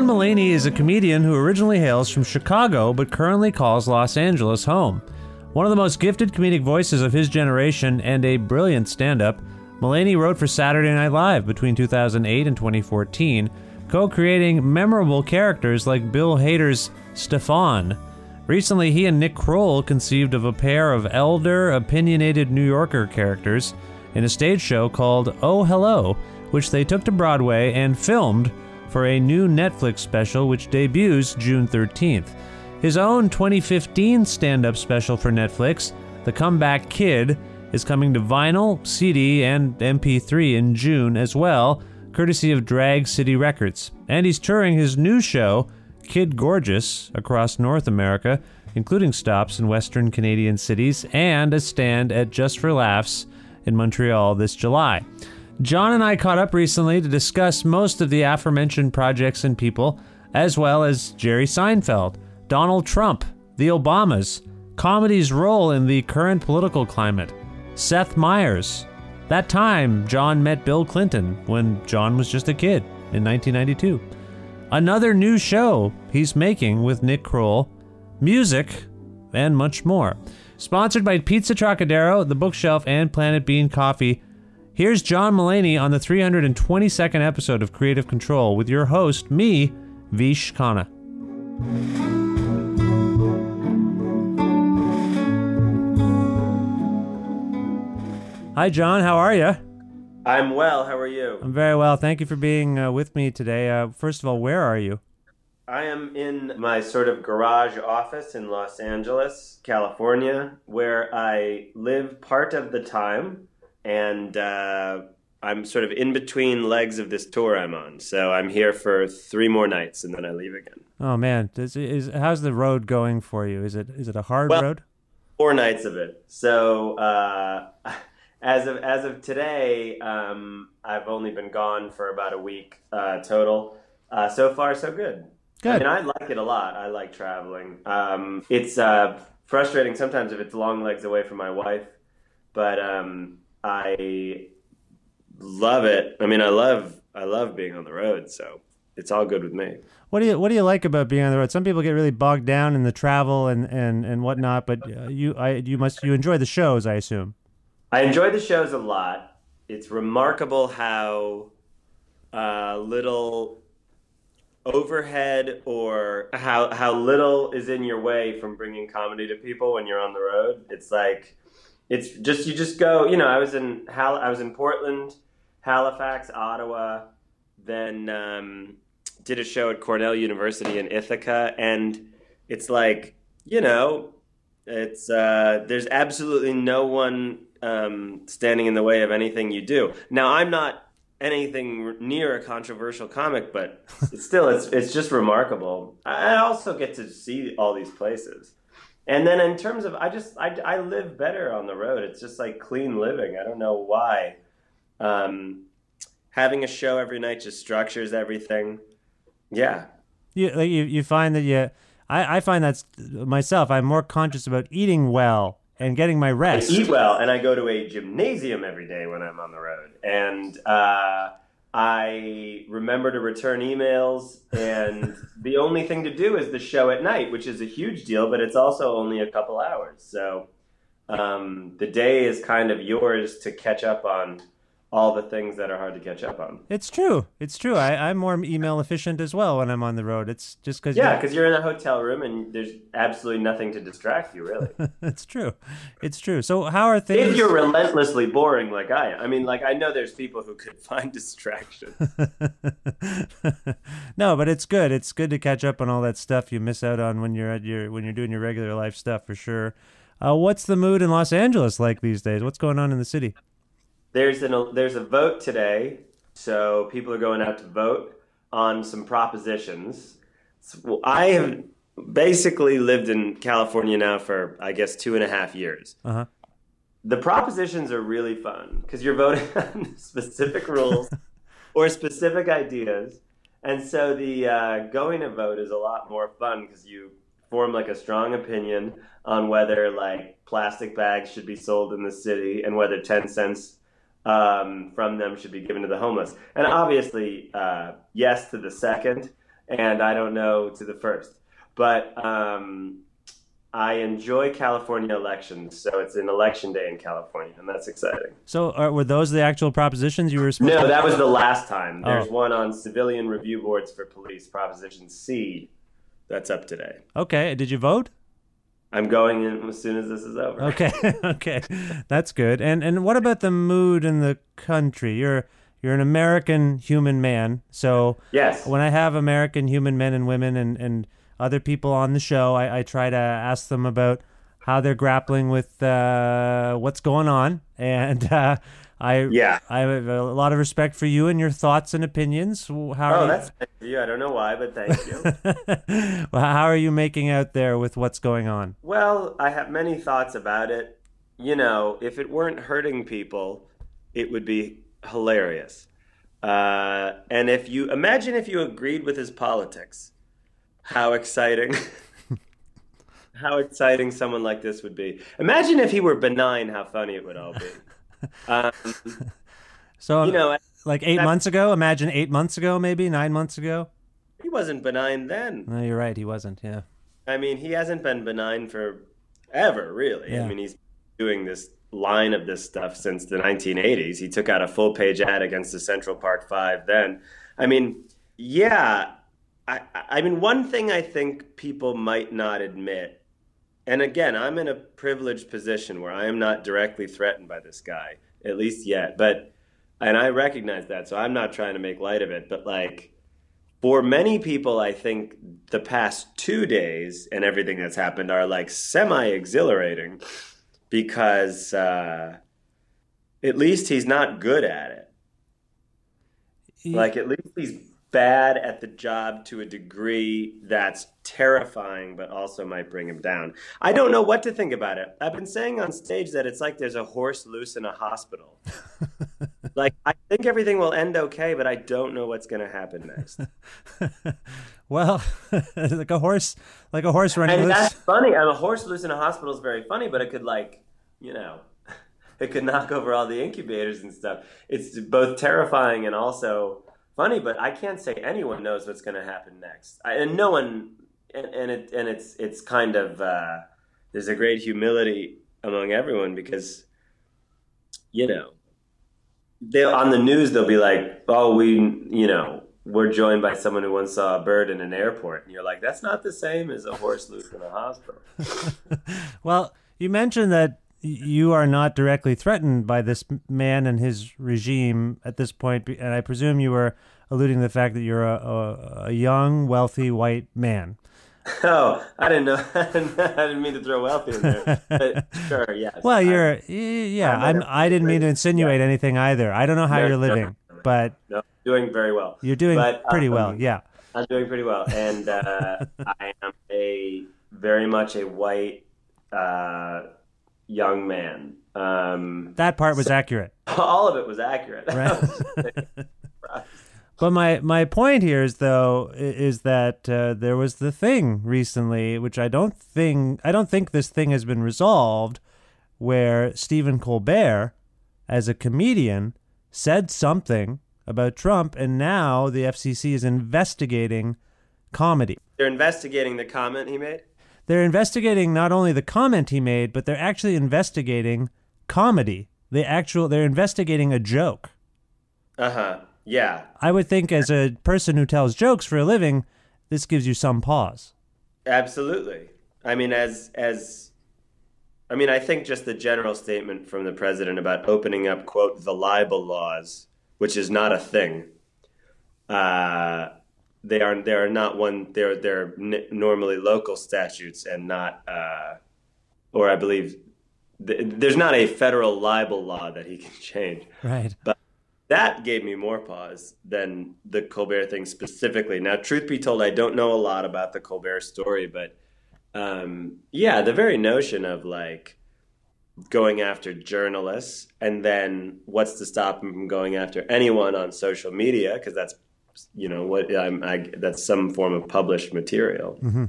John Mulaney is a comedian who originally hails from Chicago but currently calls Los Angeles home. One of the most gifted comedic voices of his generation and a brilliant stand-up, Mulaney wrote for Saturday Night Live between 2008 and 2014, co-creating memorable characters like Bill Hader's Stefan. Recently, he and Nick Kroll conceived of a pair of elder, opinionated New Yorker characters in a stage show called Oh Hello, which they took to Broadway and filmed for a new Netflix special which debuts June 13th. His own 2015 stand-up special for Netflix, The Comeback Kid, is coming to vinyl, CD, and MP3 in June as well, courtesy of Drag City Records. And he's touring his new show, Kid Gorgeous, across North America, including stops in Western Canadian cities and a stand at Just for Laughs in Montreal this July. John and I caught up recently to discuss most of the aforementioned projects and people, as well as Jerry Seinfeld, Donald Trump, the Obamas, comedy's role in the current political climate, Seth Meyers, that time John met Bill Clinton when John was just a kid in 1992, another new show he's making with Nick Kroll, music, and much more. Sponsored by Pizza Trocadero, The Bookshelf, and Planet Bean Coffee, here's John Mulaney on the 322nd episode of Creative Control with your host, me, Vish Khanna. Hi, John. How are you? I'm well. How are you? I'm very well. Thank you for being with me today. First of all, where are you? I am in my sort of garage office in Los Angeles, California, where I live part of the time, and I'm sort of in between legs of this tour I'm on. So I'm here for 3 more nights, and then I leave again. Oh man, how's the road going for you? Is it a hard road? 4 nights of it. So as of today, I've only been gone for about a week total. So far, so good. Good. I mean, I like it a lot. I like traveling. It's frustrating sometimes if it's long legs away from my wife, but I love it. I mean, I love being on the road, so it's all good with me. What do you like about being on the road? Some people get really bogged down in the travel and whatnot, but you enjoy the shows, I assume. I enjoy the shows a lot. It's remarkable how little overhead or how little is in your way from bringing comedy to people when you're on the road. It's like you just go. You know, I was in Portland, Halifax, Ottawa, then did a show at Cornell University in Ithaca, and it's like, you know, it's there's absolutely no one standing in the way of anything you do. Now, I'm not anything near a controversial comic, but it's just remarkable. I also get to see all these places. And then in terms of, I live better on the road. It's just like clean living. I don't know why. Having a show every night just structures everything. Yeah. You find that I find that's myself. I'm more conscious about eating well and getting my rest. I eat well, and I go to a gymnasium every day when I'm on the road. And I remember to return emails, and the only thing to do is the show at night, which is a huge deal, but it's also only a couple hours. So the day is kind of yours to catch up on all the things that are hard to catch up on. It's true. I'm more email efficient as well when I'm on the road. It's just because you're in a hotel room and there's absolutely nothing to distract you, really. It's true. So how are things? If you're relentlessly boring like I am. I mean, like, I know there's people who could find distraction. No, but it's good. It's good to catch up on all that stuff you miss out on when you're doing your regular life stuff, for sure. What's the mood in Los Angeles like these days? What's going on in the city? There's a vote today, so people are going out to vote on some propositions. So I have basically lived in California now for, I guess, 2.5 years. Uh-huh. The propositions are really fun because you're voting on specific rules or specific ideas. And so the going to vote is a lot more fun because you form like a strong opinion on whether like plastic bags should be sold in the city and whether 10 cents from them should be given to the homeless. And obviously, yes to the second. and I don't know to the first. But I enjoy California elections, so it's an election day in California, and that's exciting. So were those the actual propositions you were supposed No, to? that was the last time. There's Oh, one on civilian review boards for police, Proposition C. That's up today. okay. Did you vote? I'm going in as soon as this is over. Okay, okay, that's good. And what about the mood in the country? You're an American human man, so Yes. when I have American human men and women and other people on the show, I try to ask them about how they're grappling with what's going on, and Yeah. I have a lot of respect for you and your thoughts and opinions. How are Oh, you? that's nice of you. I don't know why, but thank you. Well, how are you making out there with what's going on? Well, I have many thoughts about it. You know, if it weren't hurting people, it would be hilarious. And if you imagine if you agreed with his politics, how exciting, how exciting someone like this would be. Imagine if he were benign, how funny it would all be. Um, So, you know, like 8 months ago, imagine 8 months ago, maybe 9 months ago. he wasn't benign then. No, you're right. He wasn't. Yeah. I mean, he hasn't been benign for ever, really. Yeah. I mean, he's doing this line of this stuff since the 1980s. He took out a full page ad against the Central Park Five then. I mean, yeah. I mean, one thing I think people might not admit, and again, I'm in a privileged position where I am not directly threatened by this guy, at least yet. And I recognize that, so I'm not trying to make light of it. But like, for many people, I think the past 2 days and everything that's happened are like semi-exhilarating because at least he's not good at it. Like, at least he's bad at the job to a degree that's terrifying, but also might bring him down. I don't know what to think about it. I've been saying on stage that it's like there's a horse loose in a hospital. Like, I think everything will end okay, but I don't know what's going to happen next. Well, like a horse running And loose. that's funny. And a horse loose in a hospital is very funny, but it could, like, you know, it could knock over all the incubators and stuff. It's both terrifying and also funny, but I can't say anyone knows what's going to happen next. And no one, it's kind of, there's a great humility among everyone because, you know, on the news, they'll be like, oh, we're joined by someone who once saw a bird in an airport. And you're like, that's not the same as a horse loose in a hospital. Well, you mentioned that you are not directly threatened by this man and his regime at this point, and I presume you were alluding to the fact that you're a young, wealthy white man. Oh, I didn't know. I didn't mean to throw wealthy in there. But sure, yes. Well, I didn't mean to insinuate anything either. I don't know how you're living, but no, doing very well. You're doing pretty well, yeah. I'm doing pretty well, and I am very much a white young man. That part was accurate. All of it was accurate. Right. But my point here is that there was the thing recently, which I don't think this thing has been resolved, where Stephen Colbert, as a comedian, said something about Trump, and now the FCC is investigating comedy. They're investigating the comment he made? They're investigating not only the comment he made, but they're actually investigating comedy. They're investigating a joke. Uh-huh. Yeah. I would think as a person who tells jokes for a living, this gives you some pause. Absolutely. I mean, I think just the general statement from the president about opening up, quote, the libel laws, which is not a thing. They are not one. They're normally local statutes and not, or I believe there's not a federal libel law that he can change. Right. But that gave me more pause than the Colbert thing specifically. Now, truth be told, I don't know a lot about the Colbert story, but the very notion of like going after journalists and then what's to stop him from going after anyone on social media, because that's that's some form of published material. Mm-hmm.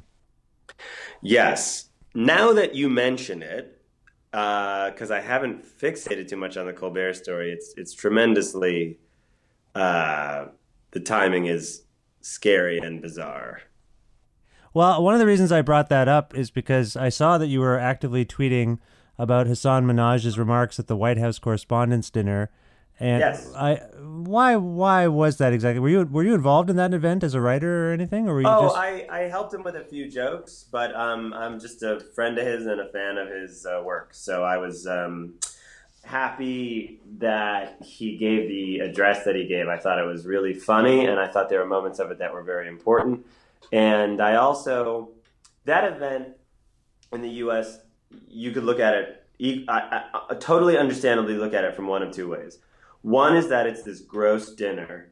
Yes. Now that you mention it, because I haven't fixated too much on the Colbert story, it's tremendously, the timing is scary and bizarre. Well, one of the reasons I brought that up is because I saw that you were actively tweeting about Hassan Minhaj's remarks at the White House Correspondents' Dinner, and Yes. why was that exactly? Were you involved in that event as a writer or anything, or were you Oh, just? I helped him with a few jokes, but I'm just a friend of his and a fan of his work. So I was happy that he gave the address that he gave. I thought it was really funny, and I thought there were moments of it that were very important. And I also, that event in the U.S., you could look at it, I totally understandably look at it from one of two ways. One is that it's this gross dinner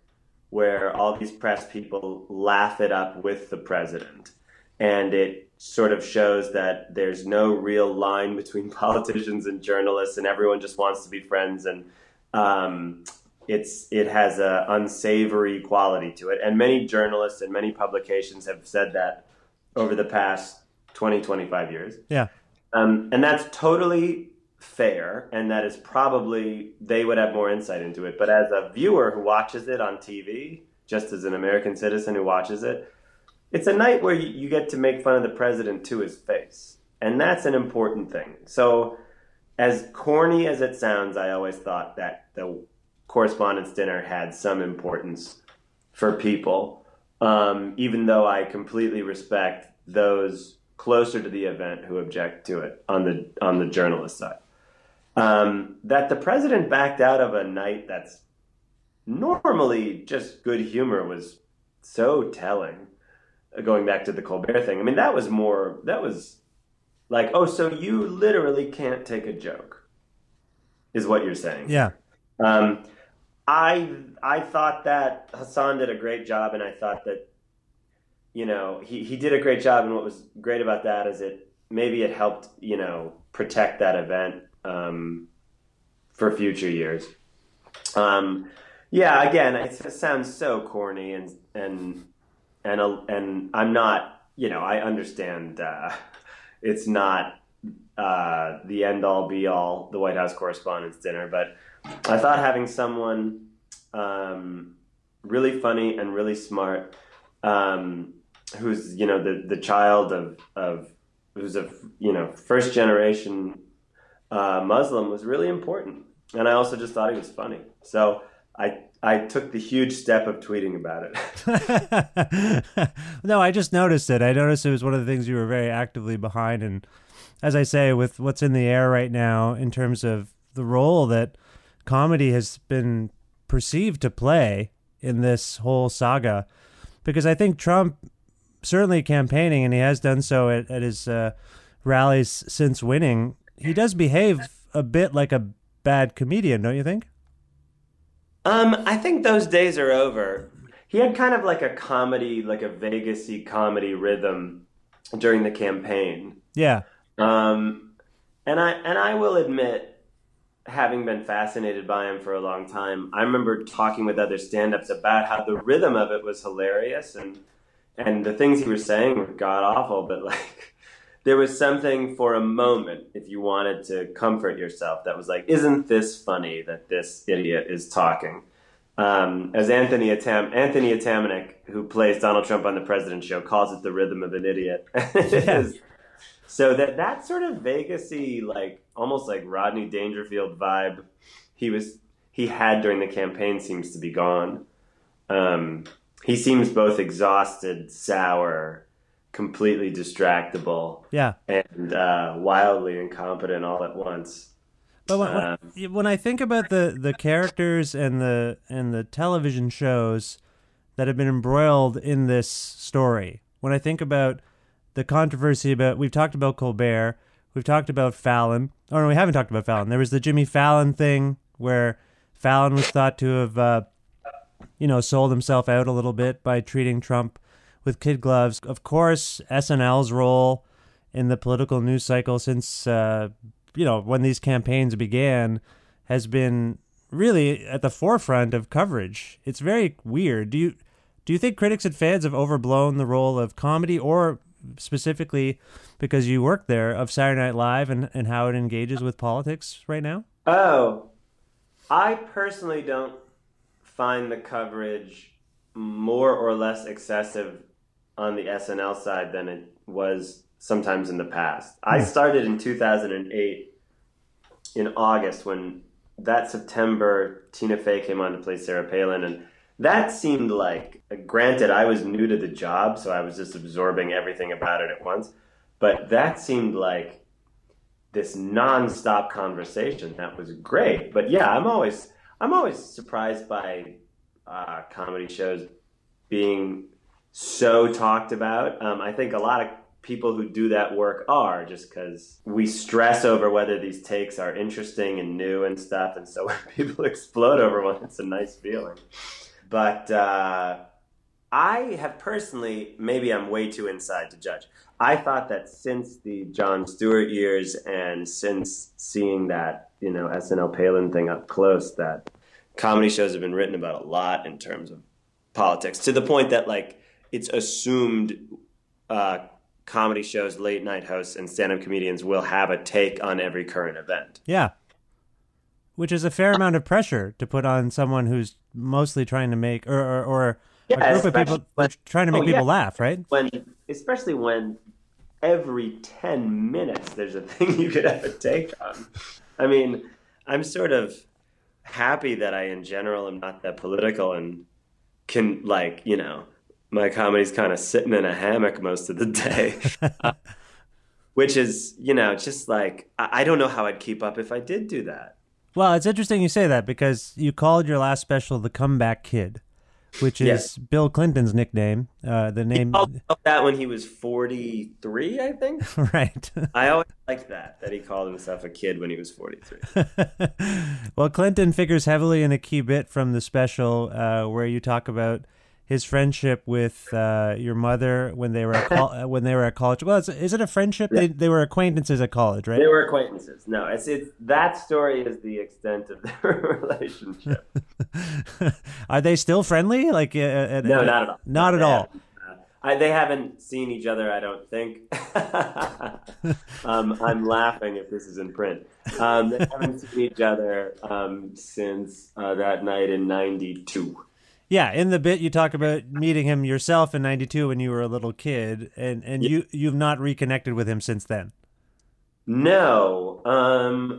where all these press people laugh it up with the president. And it sort of shows that there's no real line between politicians and journalists, and everyone just wants to be friends. And it has a unsavory quality to it. And many journalists and many publications have said that over the past 20, 25 years. Yeah. And that's totally fair, and that is probably, they would have more insight into it. But as a viewer who watches it on TV, just as an American citizen who watches it, it's a night where you get to make fun of the president to his face. And that's an important thing. So as corny as it sounds, I always thought that the Correspondents' Dinner had some importance for people, even though I completely respect those closer to the event who object to it on the journalist side. That the president backed out of a night that's normally just good humor was so telling. Going back to the Colbert thing, I mean, that was like, oh, so you literally can't take a joke, is what you're saying. Yeah. I thought that Hassan did a great job, and I thought that, he did a great job, and what was great about that is it helped, protect that event for future years. Yeah, again, it sounds so corny, and I'm not, I understand it's not the end all be all, the White House Correspondents' Dinner, but I thought having someone really funny and really smart, who's the child of who's a first generation Muslim, was really important, and I also just thought he was funny. So I took the huge step of tweeting about it. No, I just noticed it. I noticed it was one of the things you were very actively behind, and as I say, with what's in the air right now in terms of the role that comedy has been perceived to play in this whole saga, because I think Trump, certainly campaigning, and he has done so at his rallies since winning, he does behave a bit like a bad comedian, don't you think? I think those days are over. He had kind of like a comedy, like a Vegas-y comedy rhythm during the campaign. Yeah. And I will admit, having been fascinated by him for a long time, I remember talking with other stand-ups about how the rhythm of it was hilarious, and the things he was saying were god-awful, but like there was something for a moment, if you wanted to comfort yourself, that was like, isn't this funny that this idiot is talking? As Anthony Atamanuik, who plays Donald Trump on The President Show, calls it the rhythm of an idiot. It is. So that sort of Vegas-y, like almost like Rodney Dangerfield vibe he had during the campaign seems to be gone. He seems both exhausted, sour, completely distractible, and wildly incompetent all at once. But when I think about the characters and the television shows that have been embroiled in this story, when I think about the controversy about, we've talked about Colbert, we've talked about Fallon. Oh no, we haven't talked about Fallon. There was the Jimmy Fallon thing where Fallon was thought to have, sold himself out a little bit by treating Trump with kid gloves. Of course, SNL's role in the political news cycle since, when these campaigns began has been really at the forefront of coverage. It's very weird. Do you think critics and fans have overblown the role of comedy, or specifically because you work there, of Saturday Night Live and how it engages with politics right now? Oh, I personally don't find the coverage more or less excessive on the SNL side than it was sometimes in the past. I started in 2008 in August when that September Tina Fey came on to play Sarah Palin, and that seemed like, granted, I was new to the job, so I was just absorbing everything about it at once, but that seemed like this nonstop conversation that was great. But yeah, I'm always surprised by comedy shows being so talked about. I think a lot of people who do that work are, just because we stress over whether these takes are interesting and new and stuff, and so when people explode over one, it's a nice feeling. But I have personally, maybe I'm way too inside to judge. I thought that since the Jon Stewart years and since seeing that, SNL Palin thing up close, that comedy shows have been written about a lot in terms of politics, to the point that like it's assumed comedy shows, late night hosts, and stand-up comedians will have a take on every current event. Yeah. Which is a fair amount of pressure to put on someone who's mostly trying to make, or a group of people trying to make people laugh, right? Especially when every 10 minutes there's a thing you could have a take on. I mean, I'm sort of happy that I, in general, am not that political and can, my comedy's kind of sitting in a hammock most of the day. Which is, just like, I don't know how I'd keep up if I did do that. Well, it's interesting you say that, because you called your last special The Comeback Kid, which is Bill Clinton's nickname. The name. He called that when he was 43, I think. Right. I always liked that he called himself a kid when he was 43. Well, Clinton figures heavily in a key bit from the special where you talk about his friendship with your mother when they were at college. Well, is it a friendship? Yeah. They were acquaintances at college, right? They were acquaintances. No, it's that story is the extent of their relationship. Are they still friendly? No, not at all. Not at all. They haven't seen each other, I don't think. I'm laughing if this is in print. They haven't seen each other since that night in '92. Yeah, in the bit you talk about meeting him yourself in '92 when you were a little kid, and you've not reconnected with him since then. No,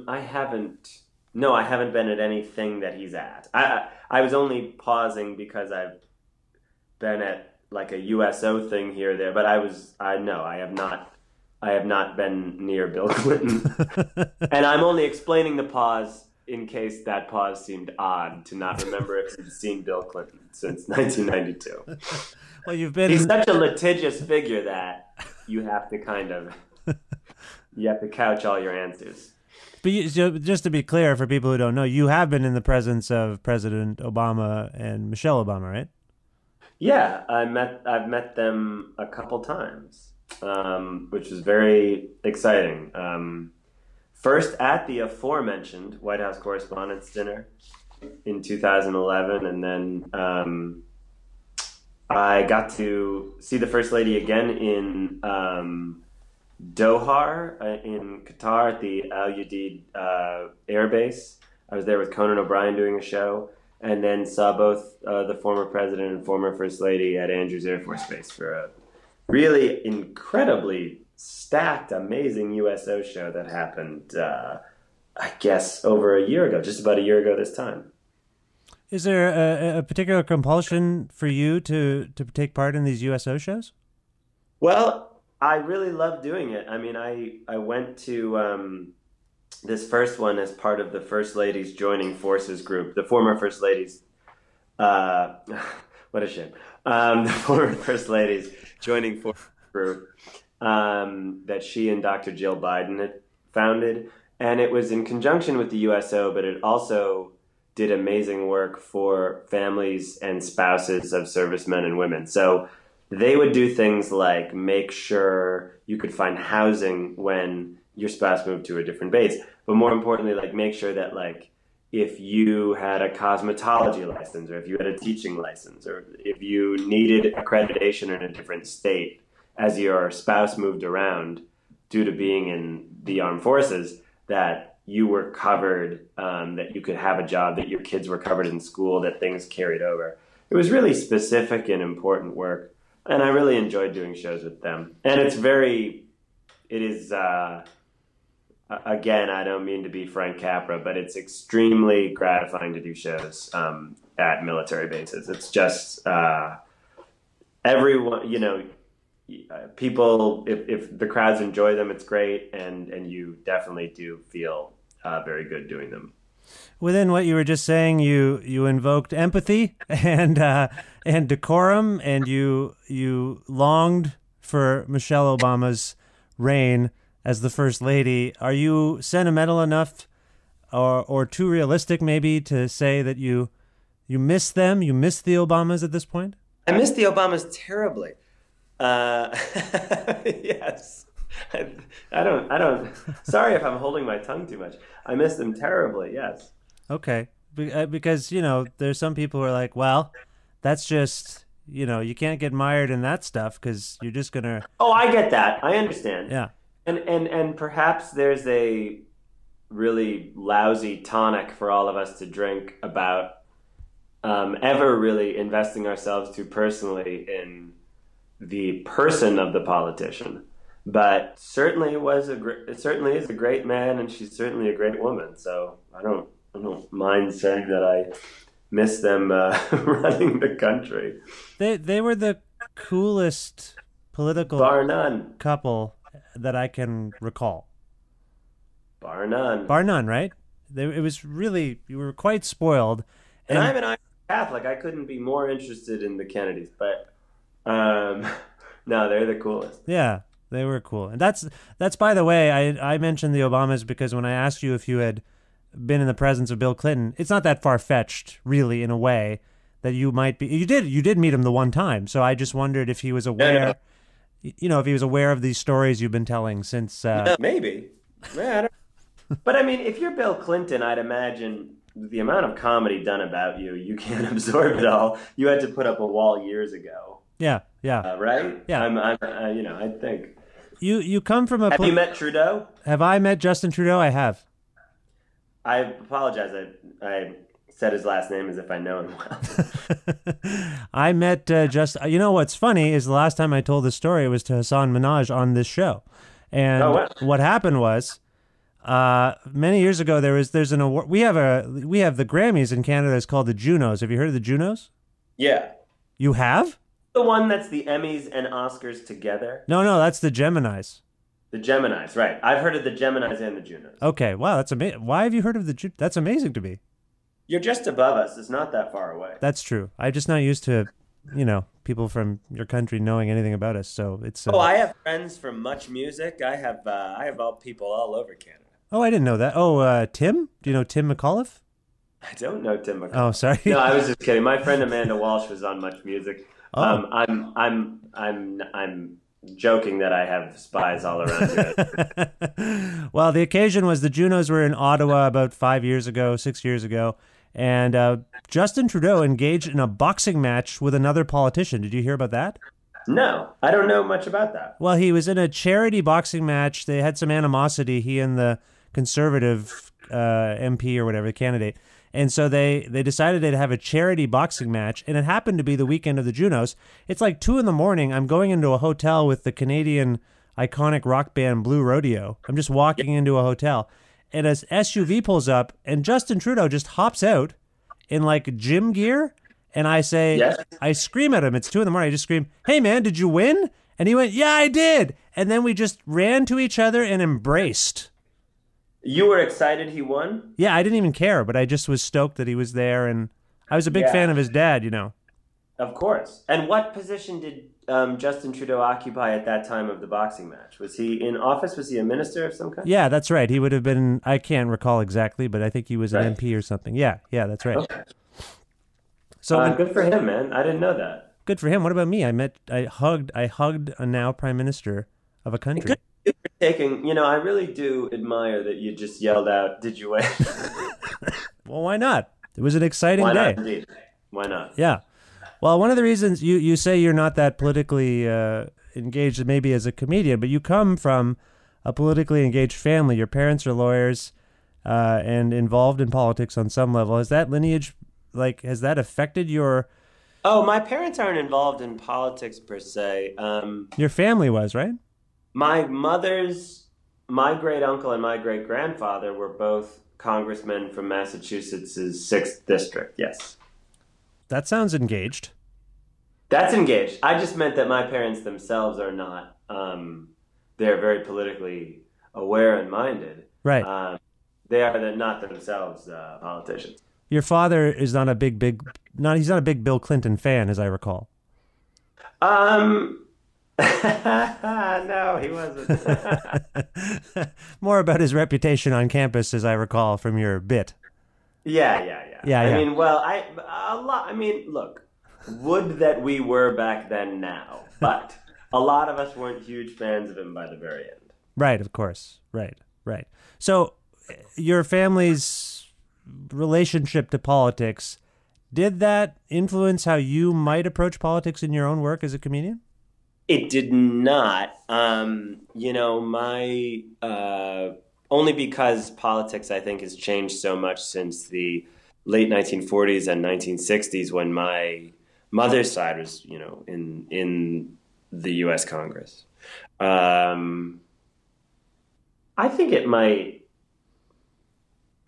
I haven't. No, I haven't been at anything that he's at. I was only pausing because I've been at like a USO thing here or there, but I have not been near Bill Clinton. And I'm only explaining the pause in case that pause seemed odd to not remember if you've seen Bill Clinton since 1992. Well, he's such a litigious figure that you have to couch all your answers. But just to be clear, for people who don't know, you have been in the presence of President Obama and Michelle Obama, right? Yeah, I've met them a couple times, which was very exciting. First at the aforementioned White House Correspondents' Dinner in 2011, and then I got to see the First Lady again in Doha in Qatar at the Al Udeid Air Base. I was there with Conan O'Brien doing a show, and then saw both the former president and former First Lady at Andrews Air Force Base for a really incredibly stacked, amazing USO show that happened, I guess, over a year ago, just about a year ago this time. Is there a particular compulsion for you to take part in these USO shows? Well, I really love doing it. I mean, I went to this first one as part of the First Ladies Joining Forces group, the former First Ladies, what a shame, the former First Ladies Joining Forces group, that she and Dr. Jill Biden had founded. And it was in conjunction with the USO, but it also did amazing work for families and spouses of servicemen and women. So they would do things like make sure you could find housing when your spouse moved to a different base. But more importantly, like make sure that like if you had a cosmetology license or if you had a teaching license or if you needed accreditation in a different state as your spouse moved around due to being in the armed forces, that you were covered, that you could have a job, that your kids were covered in school, that things carried over. it was really specific and important work, and I really enjoyed doing shows with them. And it is. Again, I don't mean to be Frank Capra, but it's extremely gratifying to do shows at military bases. It's just everyone, people. If the crowds enjoy them, it's great, and you definitely do feel very good doing them. Within what you were just saying, you invoked empathy and decorum, and you longed for Michelle Obama's reign as the first lady. Are you sentimental enough or too realistic maybe to say that you miss them? You miss the Obamas at this point? I miss the Obamas terribly. Yes. I don't, sorry if I'm holding my tongue too much. I miss them terribly, yes. Okay. Because, there's some people who are like, well, that's just, you can't get mired in that stuff because you're just going to... Oh, I get that. I understand. Yeah. And perhaps there's a really lousy tonic for all of us to drink about ever really investing ourselves too personally in the person of the politician. But certainly it certainly is a great man, and she's certainly a great woman. So I don't mind saying that I miss them running the country. They were the coolest political bar none couple that I can recall. Bar none. Bar none, right? It was really, you were quite spoiled. And I'm an Irish Catholic. I couldn't be more interested in the Kennedys, but no, they're the coolest. Yeah, they were cool. And that's by the way, I mentioned the Obamas because when I asked you if you had been in the presence of Bill Clinton, it's not that far-fetched, really, in a way, that you might be. You did meet him the one time, so I just wondered if he was aware... No. If he was aware of these stories you've been telling since... Maybe. Yeah, I don't... But I mean, if you're Bill Clinton, I'd imagine the amount of comedy done about you can't absorb it all. You had to put up a wall years ago. Yeah. Right? Yeah. I think. You come from a... Have you met Trudeau? Have I met Justin Trudeau? I have. I apologize. I said his last name as if I know him well. I met what's funny is the last time I told this story, it was to Hassan Minhaj on this show. And what happened was, many years ago, there's an award. We have the Grammys in Canada. It's called the Junos. Have you heard of the Junos? Yeah. You have? The one that's the Emmys and Oscars together? No, that's the Geminis. The Geminis, right. I've heard of the Geminis and the Junos. Okay, wow, that's amazing. Why have you heard of the That's amazing to me. You're just above us. It's not that far away. That's true. I'm just not used to, people from your country knowing anything about us. So it's. I have friends from Much Music. I have all people all over Canada. Oh, I didn't know that. Oh, Tim? Do you know Tim McAuliffe? I don't know Tim McAuliffe. Oh, sorry. No, I was just kidding. My friend Amanda Walsh was on Much Music. Oh. I'm joking that I have spies all around here. Well, the occasion was the Junos were in Ottawa about 6 years ago, and Justin Trudeau engaged in a boxing match with another politician. Did you hear about that? No, I don't know much about that. Well, he was in a charity boxing match. They had some animosity, he and the Conservative MP or whatever, the candidate. And so they decided they'd have a charity boxing match, and it happened to be the weekend of the Junos. It's like 2 a.m. I'm going into a hotel with the Canadian iconic rock band Blue Rodeo. I'm just walking into a hotel, and as SUV pulls up, and Justin Trudeau just hops out in like gym gear, and I say, yes. I scream at him. It's 2 a.m. I just scream, "Hey man, did you win?" And he went, "Yeah, I did." And then we just ran to each other and embraced. You were excited he won? Yeah, I didn't even care, but I just was stoked that he was there, and I was a big fan of his dad, Of course. And what position did Justin Trudeau occupy at that time of the boxing match? Was he in office? Was he a minister of some kind? Yeah, that's right. He would have been, I can't recall exactly, but I think he was an MP or something. Yeah, that's right. Okay. So good for him, man. I didn't know that. Good for him. What about me? I hugged a now prime minister of a country. Good for taking, I really do admire that you just yelled out, "Did you win?" Well, why not? It was an exciting Why day. not, indeed. Why not? Yeah. Well, one of the reasons you say you're not that politically engaged maybe as a comedian, but you come from a politically engaged family. Your parents are lawyers and involved in politics on some level. Has that lineage, has that affected your Oh, my parents aren't involved in politics per se. Your family was, right? My mother's, my great uncle and my great grandfather were both congressmen from Massachusetts' 6th district. Yes. That sounds engaged. That's engaged. I just meant that my parents themselves are not, they're very politically aware and minded. Right. They are not themselves politicians. Your father is not a he's not a big Bill Clinton fan, as I recall. No, he wasn't. More about his reputation on campus, as I recall from your bit. Yeah. I mean, well, I mean, look, would that we were back then now, but a lot of us weren't huge fans of him by the very end. Right, of course. Right. So your family's relationship to politics, did that influence how you might approach politics in your own work as a comedian? It did not. My only because politics, I think, has changed so much since the late 1940s and 1960s when my mother's side was, in the U.S. Congress. I think it might.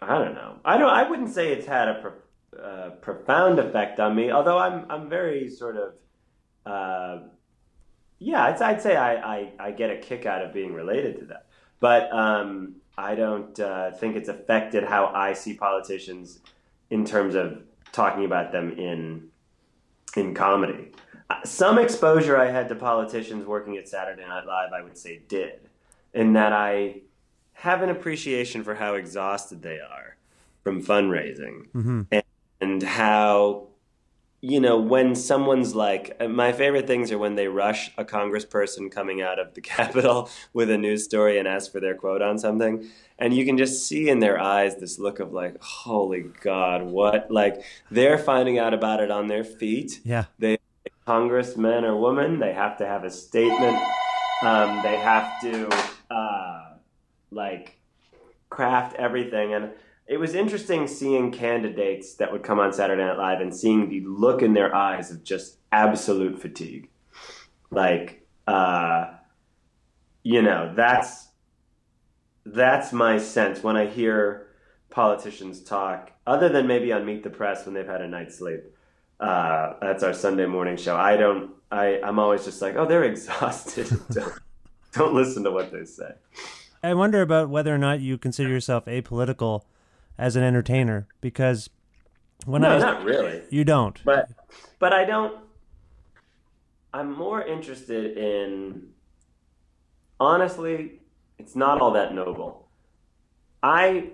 I don't know. I wouldn't say it's had a profound effect on me. Although I'm very sort of. I'd say I get a kick out of being related to that. But I don't think it's affected how I see politicians in terms of talking about them in comedy. Some exposure I had to politicians working at Saturday Night Live, I would say, did, in that I have an appreciation for how exhausted they are from fundraising, and how, when someone's like, my favorite things are when they rush a congressperson coming out of the Capitol with a news story and ask for their quote on something. And you can just see in their eyes this look of like, holy God, what? Like, they're finding out about it on their feet. Yeah. They, congressman or woman, they have to have a statement. They have to, craft everything. And it was interesting seeing candidates that would come on Saturday Night Live and seeing the look in their eyes of just absolute fatigue. That's my sense when I hear politicians talk, other than maybe on Meet the Press when they've had a night's sleep. That's our Sunday morning show. I'm always just like, oh, they're exhausted. Don't listen to what they say. I wonder about whether or not you consider yourself apolitical as an entertainer, because not really. You don't. But I don't. I'm more interested in, honestly, it's not all that noble. I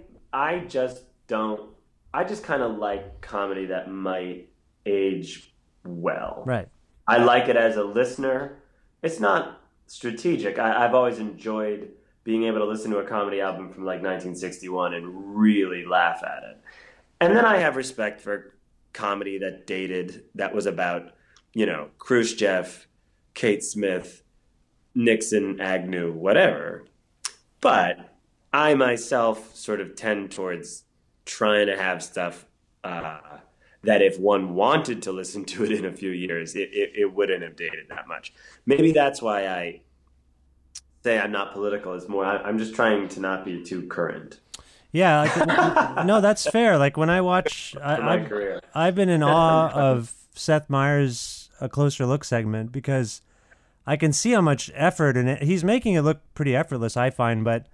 just kind of like comedy that might age well. Right. I like it as a listener. It's not strategic. I've always enjoyed being able to listen to a comedy album from like 1961 and really laugh at it. And then I have respect for comedy that was about, Khrushchev, Kate Smith, Nixon, Agnew, whatever. But I myself sort of tend towards trying to have stuff that if one wanted to listen to it in a few years, it wouldn't have dated that much. Maybe that's why I say I'm not political. Is more I'm just trying to not be too current. Yeah, no, that's fair. Like when I watch, I've been in awe of Seth Meyers' A Closer Look segment, because I can see how much effort in it. He's making it look pretty effortless, I find, but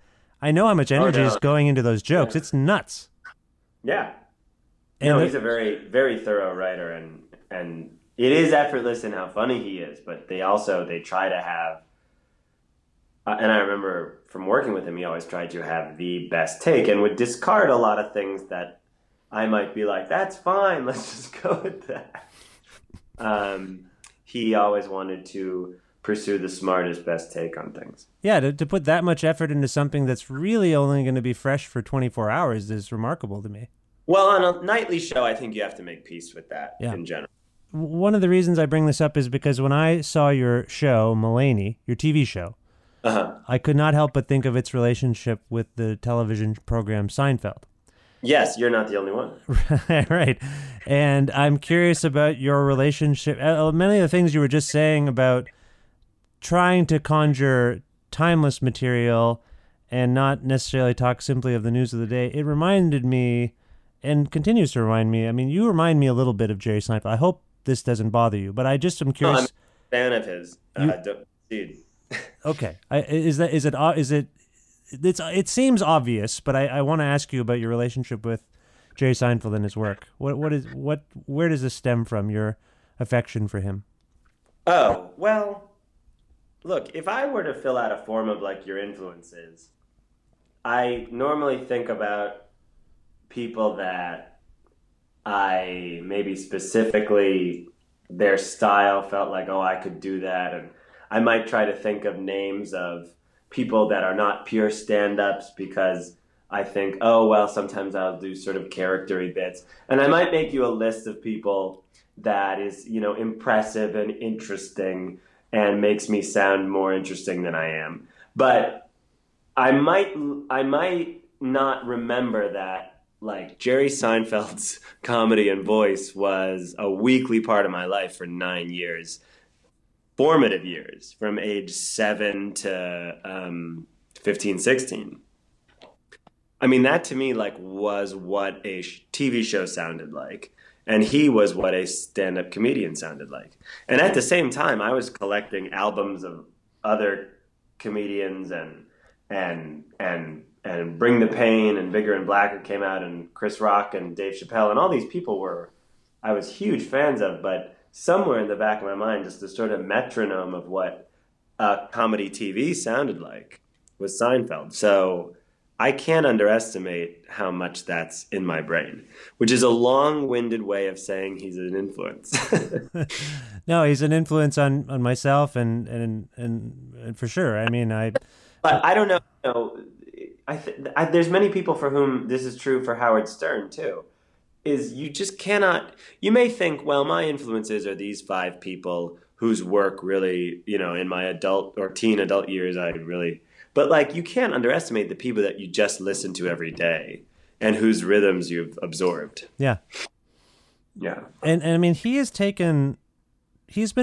I know how much energy is going into those jokes. Yeah. It's nuts. Yeah. And he's a very, very thorough writer, and it is effortless in how funny he is, but they try to have, and I remember from working with him, he always tried to have the best take and would discard a lot of things that I might be like, that's fine, let's just go with that. He always wanted to pursue the smartest, best take on things. Yeah, to put that much effort into something that's really only going to be fresh for 24 hours is remarkable to me. Well, on a nightly show, I think you have to make peace with that in general. One of the reasons I bring this up is because when I saw your show, Mulaney, your TV show, I could not help but think of its relationship with the television program Seinfeld. Yes, you're not the only one. Right. And I'm curious about your relationship. Many of the things you were just saying about trying to conjure timeless material and not necessarily talk simply of the news of the day, it reminded me and continues to remind me. I mean, you remind me a little bit of Jerry Seinfeld. I hope this doesn't bother you, but I just am No, I'm a curious. fan of his. You Dude. okay? It seems obvious, but I want to ask you about your relationship with Jerry Seinfeld and his work. Where does this stem from? Your affection for him? Oh, well, look, if I were to fill out a form of like your influences, I normally think about people that I maybe specifically their style felt like, oh, I could do that. And I might try to think of names of people that are not pure stand-ups because I think, oh, well, sometimes I'll do sort of charactery bits. And I might make you a list of people that is, impressive and interesting and makes me sound more interesting than I am. But I might not remember that like Jerry Seinfeld's comedy and voice was a weekly part of my life for 9 years, formative years from age 7 to 15, 16. I mean, that to me like was what a TV show sounded like. And he was what a stand-up comedian sounded like. And at the same time, I was collecting albums of other comedians and Bring the Pain and Bigger and Blacker came out, and Chris Rock and Dave Chappelle and all these people were I was huge fans of, but somewhere in the back of my mind, just the sort of metronome of what comedy TV sounded like was Seinfeld. So I can't underestimate how much that's in my brain, which is a long-winded way of saying he's an influence. No, he's an influence on myself and for sure. I mean, But I don't know. There's many people for whom this is true for Howard Stern too. Is you just cannot. You may think, well, my influences are these 5 people whose work really, in my adult or teen adult years, I really. But like, you can't underestimate the people that you just listen to every day and whose rhythms you've absorbed. yeah. Yeah. And I mean, he's been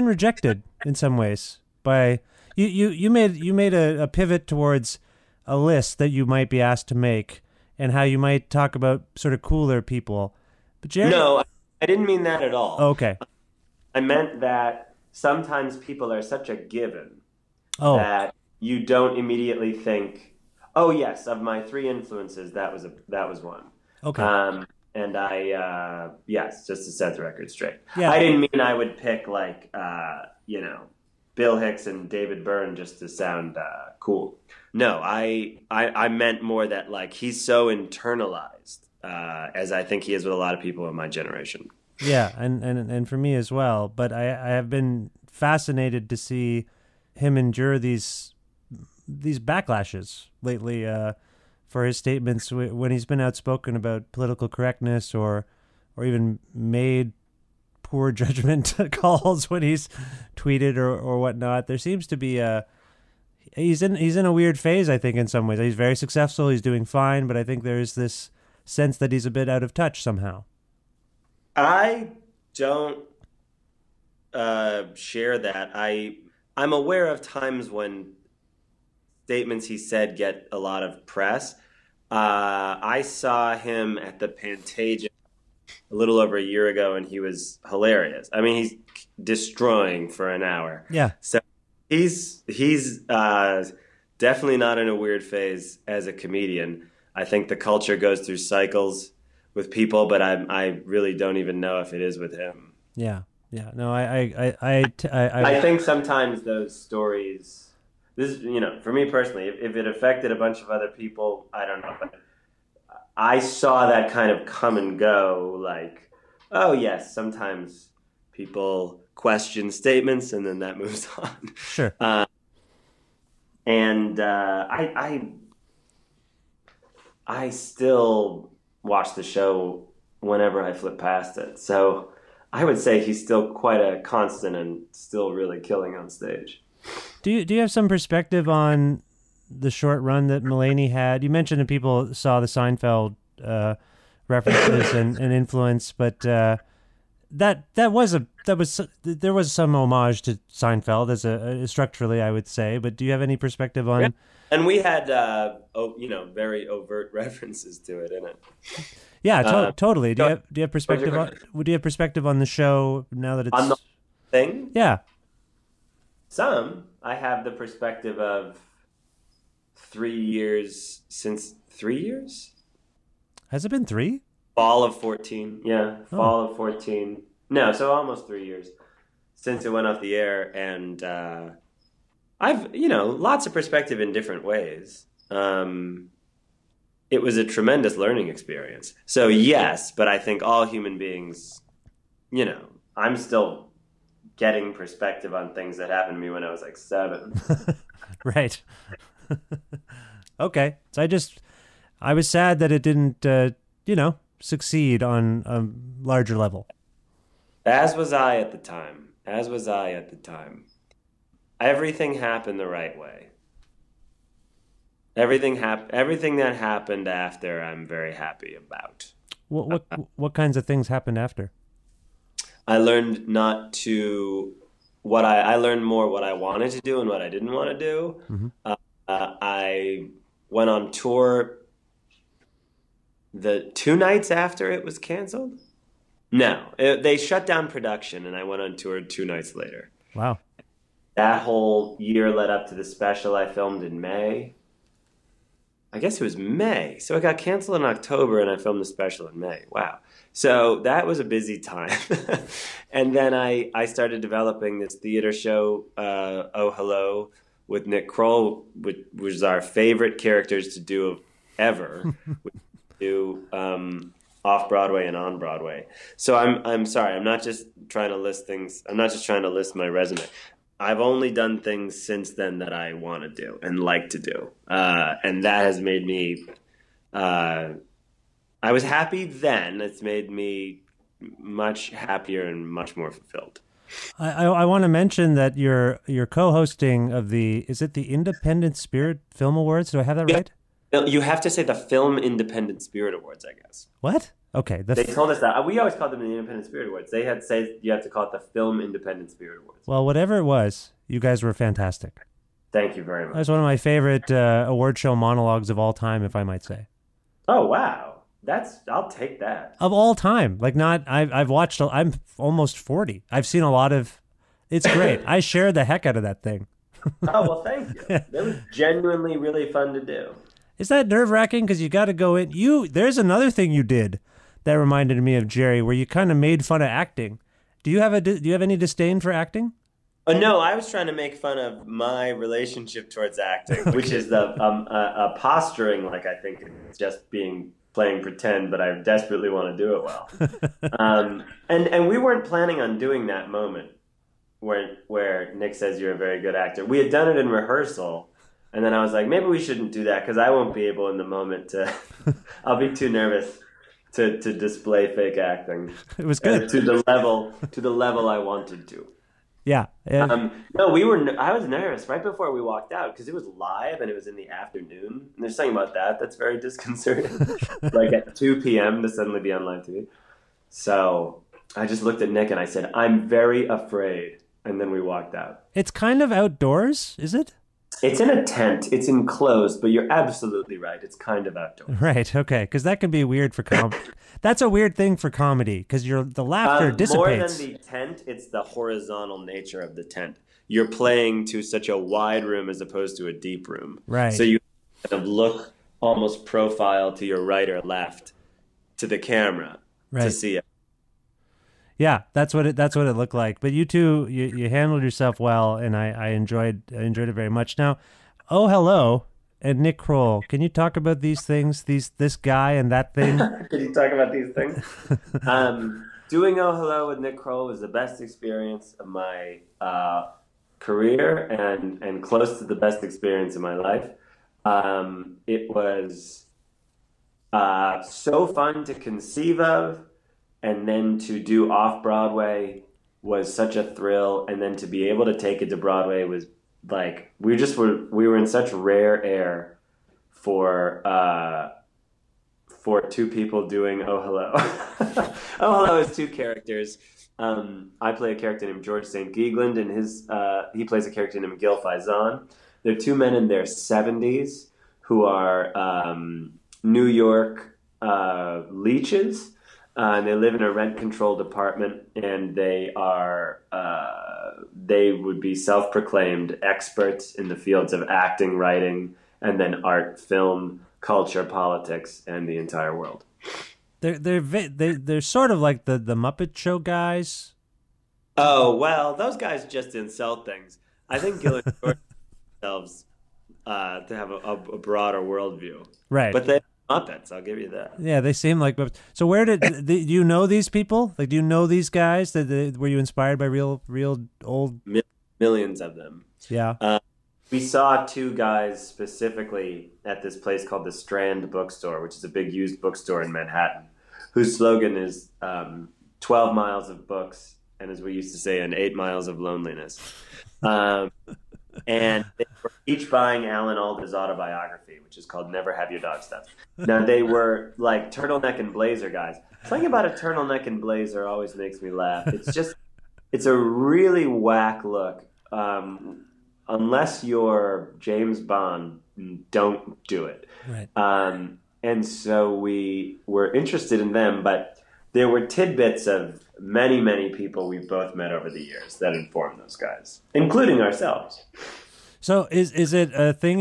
rejected in some ways by you made a pivot towards a list that you might be asked to make and how you might talk about sort of cooler people. But Jerry, No, I didn't mean that at all. okay. I meant that sometimes people are such a given Oh, that you don't immediately think, "Oh yes, of my 3 influences, that was one." okay. And yes, just to set the record straight, Yeah. I didn't mean I would pick like Bill Hicks and David Byrne just to sound cool. No, I meant more that like he's so internalized, as I think he is with a lot of people in my generation. Yeah, and for me as well. But I have been fascinated to see him endure these backlashes lately for his statements when he's been outspoken about political correctness or even made poor judgment calls when he's tweeted or whatnot. There seems to be he's in a weird phase, I think, in some ways. He's very successful, he's doing fine, but I think there is this sense that he's a bit out of touch somehow. I don't share that. I'm aware of times when statements he said get a lot of press. I saw him at the Pantages a little over a year ago, and he was hilarious. I mean, he's destroying for an hour. Yeah. So he's definitely not in a weird phase as a comedian. I think the culture goes through cycles with people, but I really don't even know if it is with him. Yeah. Yeah. No, I think sometimes those stories, this for me personally, if it affected a bunch of other people, I don't know, but I saw that kind of come and go, like, oh yes, sometimes people question statements and then that moves on. Sure. And I still watch the show whenever I flip past it. So I would say he's still quite a constant and still really killing on stage. Do you have some perspective on the short run that Mulaney had? You mentioned that people saw the Seinfeld references and influence, but there was some homage to Seinfeld as structurally, I would say. But do you have any perspective on? Yeah. And we had very overt references to it in it. Yeah, totally. Do you have perspective on the show now that it's on the thing? Yeah. I have the perspective of 3 years since 3 years. Has it been 3? Fall of 14. Yeah, fall of 14. No, so almost 3 years since it went off the air, and I've lots of perspective in different ways. It was a tremendous learning experience. So yes, but I think all human beings, I'm still getting perspective on things that happened to me when I was like 7. Right. Okay. So I was sad that it didn't, succeed on a larger level. As was I at the time. Everything happened the right way. Everything that happened after, I'm very happy about. What kinds of things happened after? I learned I learned more what I wanted to do and what I didn't want to do. Mm-hmm. I went on tour the 2 nights after it was canceled. No, they shut down production, and I went on tour 2 nights later. Wow. That whole year led up to the special I filmed in May. I guess it was May. So it got canceled in October, and I filmed the special in May. Wow. So that was a busy time. And then I started developing this theater show, Oh Hello, with Nick Kroll, which was our favorite characters to do ever. We do off-Broadway and on-Broadway. So I'm sorry. I'm not just trying to list things. I'm not just trying to list my resume. I've only done things since then that I want to do and like to do. And that has made me, I was happy then. It's made me much happier and much more fulfilled. I want to mention that you're co-hosting of is it the Independent Spirit Film Awards? Do I have that right? You have to say the Film Independent Spirit Awards, I guess. What? Okay. They told us that. We always called them the Independent Spirit Awards. They had said you have to call it the Film Independent Spirit Awards. Well, whatever it was, you guys were fantastic. Thank you very much. That was one of my favorite award show monologues of all time, if I might say. Oh, wow. I'll take that. Of all time. I've watched, I'm almost 40. I've seen a lot of, it's great. I shared the heck out of that thing. Oh, well, thank you. It was genuinely really fun to do. Is that nerve-wracking? Because you got to go in. There's another thing you did that reminded me of Jerry, where you kind of made fun of acting. Do you have any disdain for acting? Oh, no, I was trying to make fun of my relationship towards acting, which is the posturing, like I think it's just playing pretend, but I desperately want to do it well. And we weren't planning on doing that moment where Nick says you're a very good actor. We had done it in rehearsal. And then I was like, maybe we shouldn't do that because I won't be able in the moment to. I'll be too nervous to display fake acting. It was good to the level I wanted to. Yeah. No, I was nervous right before we walked out because it was live and it was in the afternoon. And there's something about that's very disconcerting. Like at 2 p.m. to suddenly be on live TV. So I just looked at Nick and I said, "I'm very afraid," and then we walked out. It's kind of outdoors, is it? It's in a tent. It's enclosed, but you're absolutely right. It's kind of outdoors. Right. Okay. Because that can be weird for comedy. That's a weird thing for comedy because the laughter dissipates. More than the tent, it's the horizontal nature of the tent. You're playing to such a wide room as opposed to a deep room. Right. So you kind of look almost profile to your right or left to the camera to see it. Yeah, that's what it looked like. But you two, you handled yourself well, and I enjoyed it very much. Now, Oh Hello and Nick Kroll, can you talk about these things? This guy and that thing. Can you talk about these things? Doing Oh Hello with Nick Kroll was the best experience of my career and close to the best experience of my life. It was so fun to conceive of. And then to do off-Broadway was such a thrill. And then to be able to take it to Broadway was like, we were in such rare air for for two people doing Oh Hello. Oh Hello is two characters. I play a character named George St. Geegland, and he plays a character named Gil Faizan. They're two men in their 70s who are New York leeches. And they live in a rent-controlled apartment, and they would be self-proclaimed experts in the fields of acting, writing, and then art, film, culture, politics, and the entire world. They're sort of like the Muppet Show guys. Oh, well, those guys just insult things. I think Gil and George themselves to have a broader worldview. Right. But they Muppets, I'll give you that. Yeah, they seem like Muppets. So where do you know these people? Like, do you know these guys? Were you inspired by real old... Millions of them. Yeah. We saw two guys specifically at this place called the Strand Bookstore, which is a big used bookstore in Manhattan, whose slogan is 12 miles of books, and as we used to say, and 8 miles of loneliness. And they were each buying Alan Alda's autobiography, which is called Never Have Your Dog Stuff. Now, they were like turtleneck and blazer guys. Something about a turtleneck and blazer always makes me laugh. It's a really whack look. Unless you're James Bond, don't do it. Right. And so we were interested in them, but there were tidbits of many, many people we've both met over the years that informed those guys, including ourselves. So is it a thing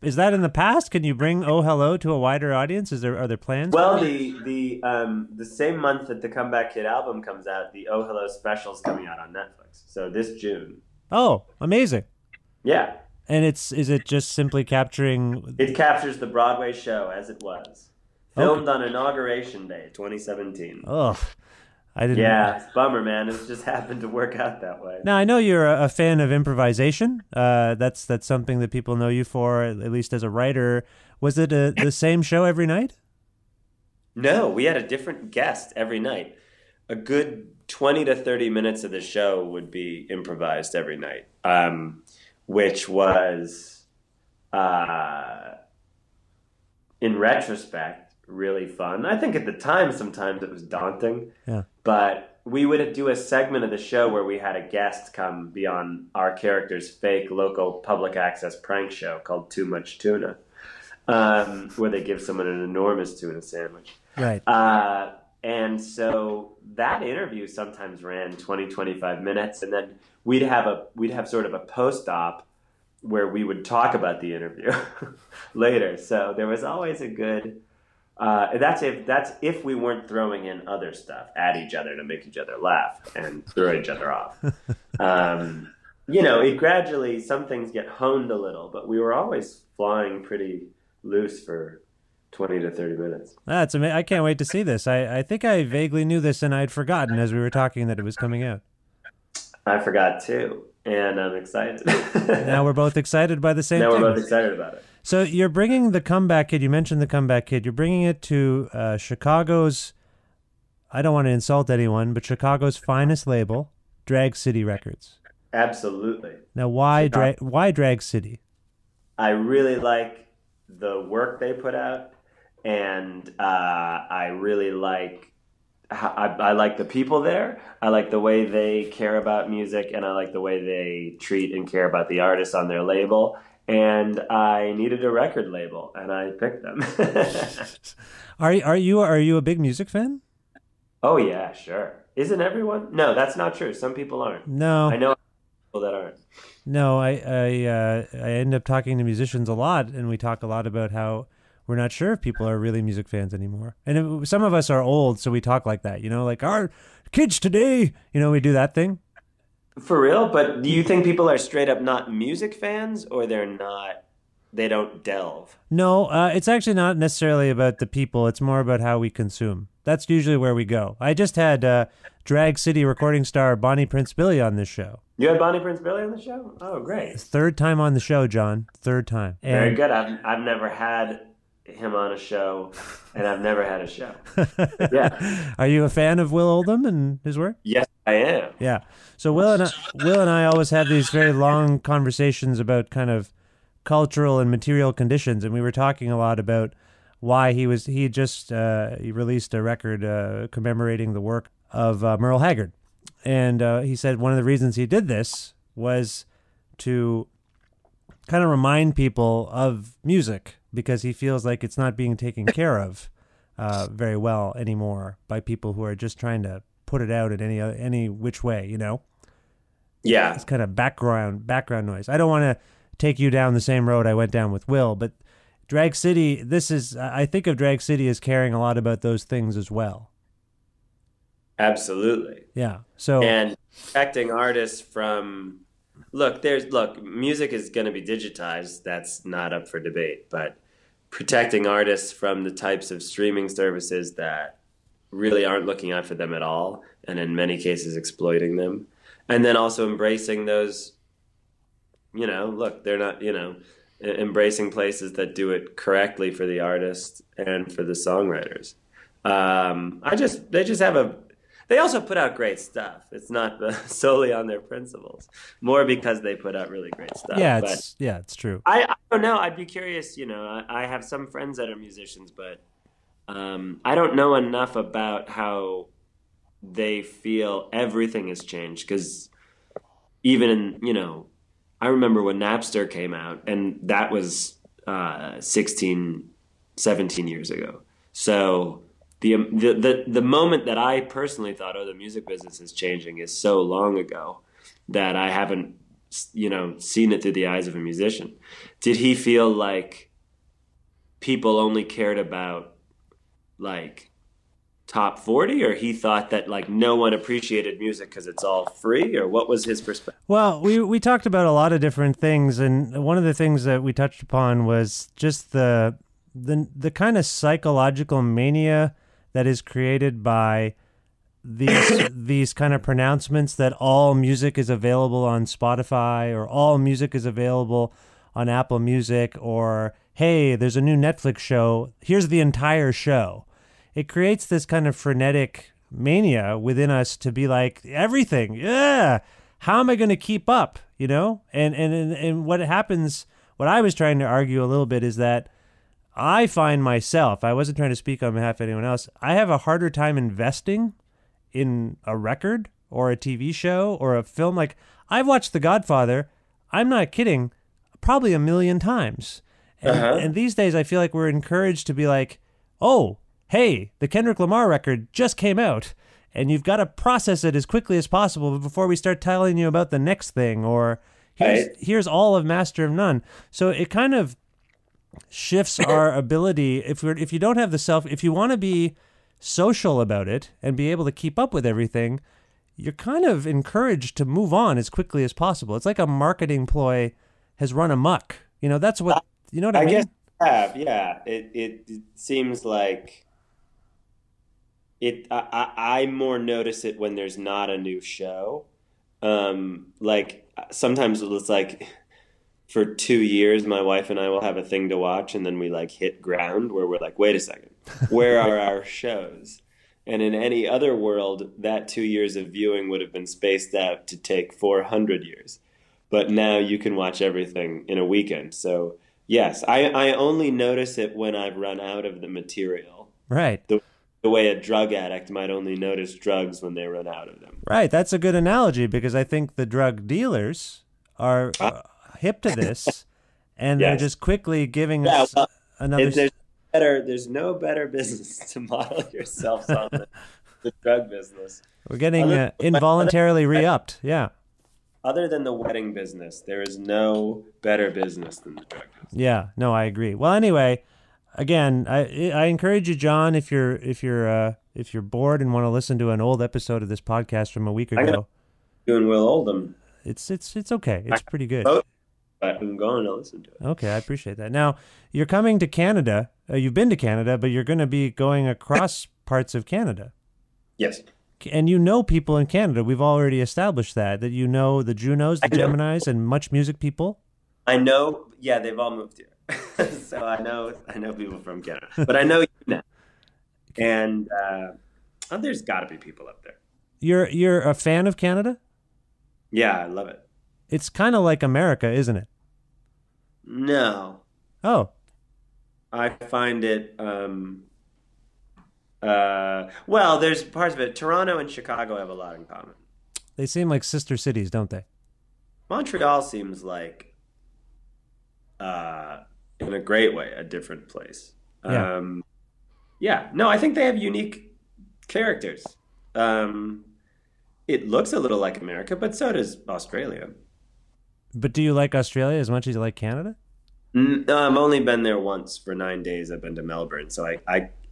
is that in the past? Can you bring Oh Hello to a wider audience? Are there plans? Well, the same month that the Comeback Kid album comes out, the Oh Hello special is coming out on Netflix. So this June. Oh, amazing. Yeah. And is it just simply capturing... It captures the Broadway show as it was. Filmed on Inauguration Day, 2017. Oh, I didn't... Yeah, it's a bummer, man. It just happened to work out that way. Now, I know you're a fan of improvisation. That's something that people know you for, at least as a writer. Was it the same show every night? No, we had a different guest every night. A good 20 to 30 minutes of the show would be improvised every night, which was, in retrospect, really fun. I think at the time, sometimes it was daunting. Yeah. But we would do a segment of the show where we had a guest come be on our character's fake local public access prank show called Too Much Tuna, where they give someone an enormous tuna sandwich. Right. And so that interview sometimes ran 20, 25 minutes, and then we'd have sort of a post-op where we would talk about the interview later. So there was always a good... that's if we weren't throwing in other stuff at each other to make each other laugh and throw each other off. It gradually, some things get honed a little, but we were always flying pretty loose for 20 to 30 minutes. That's amazing. I can't wait to see this. I think I vaguely knew this and I'd forgotten as we were talking that it was coming out. I forgot too, and I'm excited. Now we're both excited by the same thing. Now we're both excited about it. So you're bringing the Comeback Kid. You mentioned the Comeback Kid. You're bringing it to Chicago's, I don't want to insult anyone, but Chicago's finest label, Drag City Records. Absolutely. Now, why Drag City? I really like the work they put out, and I really like I like the people there. I like the way they care about music, and I like the way they treat and care about the artists on their label. And I needed a record label, and I picked them. Are you a big music fan? Oh yeah, sure. Isn't everyone? No, that's not true. Some people aren't. No, I know people that aren't. No, I end up talking to musicians a lot, and we talk a lot about how we're not sure if people are really music fans anymore. And some of us are old, so we talk like that, like our kids today, we do that thing. For real? But do you think people are straight up not music fans, or they don't delve? No, it's actually not necessarily about the people. It's more about how we consume. That's usually where we go. I just had Drag City recording star Bonnie Prince Billy on this show. You had Bonnie Prince Billy on the show? Oh, great. Third time on the show, John. Third time. Very good. I've never had him on a show, and I've never had a show. Yeah. Are you a fan of Will Oldham and his work? Yes, I am. Yeah. So Will and I always have these very long conversations about kind of cultural and material conditions, and we were talking a lot about why he released a record commemorating the work of Merle Haggard. And he said one of the reasons he did this was to kind of remind people of music, because he feels like it's not being taken care of very well anymore by people who are just trying to put it out in any which way, you know? Yeah. It's kind of background noise. I don't want to take you down the same road I went down with Will, but Drag City, I think of Drag City as caring a lot about those things as well. Absolutely. Yeah. And protecting artists from music is going to be digitized. That's not up for debate, but protecting artists from the types of streaming services that really aren't looking out for them at all, and in many cases exploiting them. And then also embracing those, they're not, embracing places that do it correctly for the artist and for the songwriters. They also put out great stuff. It's not solely on their principles, more because they put out really great stuff. Yeah, it's true. I don't know. I'd be curious. I have some friends that are musicians, but I don't know enough about how they feel everything has changed. Because even I remember when Napster came out, and that was 16, 17 years ago. So the moment that I personally thought, the music business is changing, is so long ago that I haven't, seen it through the eyes of a musician. Did he feel like people only cared about like top 40, or he thought that like no one appreciated music because it's all free, or what was his perspective? Well, we talked about a lot of different things, and one of the things that we touched upon was just the kind of psychological mania that is created by these kind of pronouncements that all music is available on Spotify, or all music is available on Apple Music, or hey, there's a new Netflix show, here's the entire show. It creates this kind of frenetic mania within us to be like, everything, yeah, how am I going to keep up, And what happens, what I was trying to argue a little bit is that I find myself, I wasn't trying to speak on behalf of anyone else, I have a harder time investing in a record or a TV show or a film. Like, I've watched The Godfather, I'm not kidding, probably 1 million times. And these days I feel like we're encouraged to be like, oh, hey, the Kendrick Lamar record just came out, and you've got to process it as quickly as possible before we start telling you about the next thing, or here's all of Master of None. So it kind of shifts our ability. If you don't have if you want to be social about it and be able to keep up with everything, you're kind of encouraged to move on as quickly as possible. It's like a marketing ploy has run amok. That's what, I mean? I guess yeah. It seems like I more notice it when there's not a new show. Like sometimes it's like for 2 years, my wife and I will have a thing to watch, and then we like hit ground where we're like, wait a second, where are our shows? And in any other world, that 2 years of viewing would have been spaced out to take 400 years. But now you can watch everything in a weekend. So yes, I only notice it when I've run out of the material. Right. The way a drug addict might only notice drugs when they run out of them. Right. That's a good analogy, because I think the drug dealers are hip to this, and they're just quickly giving us another. There's no better business to model yourselves on than the drug business. We're getting involuntarily re-upped. Yeah. Other than the wedding business, there is no better business than the drug business. Yeah. No, I agree. Well, anyway. Again, I encourage you, John, if you're bored and want to listen to an old episode of this podcast from a week ago. Doing Will Oldham. It's okay. It's pretty good. But I'm going to listen to it. Okay, I appreciate that. Now, you're coming to Canada. You've been to Canada, but you're going to be going across parts of Canada. Yes. And people in Canada. We've already established that you know the Junos, the Geminis, and Much Music people. I know. Yeah, they've all moved here. So I know people from Canada, but I know you now, and there's got to be people up there. You're a fan of Canada? Yeah, I love it. It's kind of like America, isn't it? No. Oh. I find it. Well, there's parts of it. Toronto and Chicago have a lot in common. They seem like sister cities, don't they? Montreal seems like, uh, in a great way, a different place. Yeah. Yeah, no, I think they have unique characters. Um, it looks a little like America, but so does Australia. But do you like Australia as much as you like Canada? No, I've only been there once for 9 days. I've been to Melbourne, so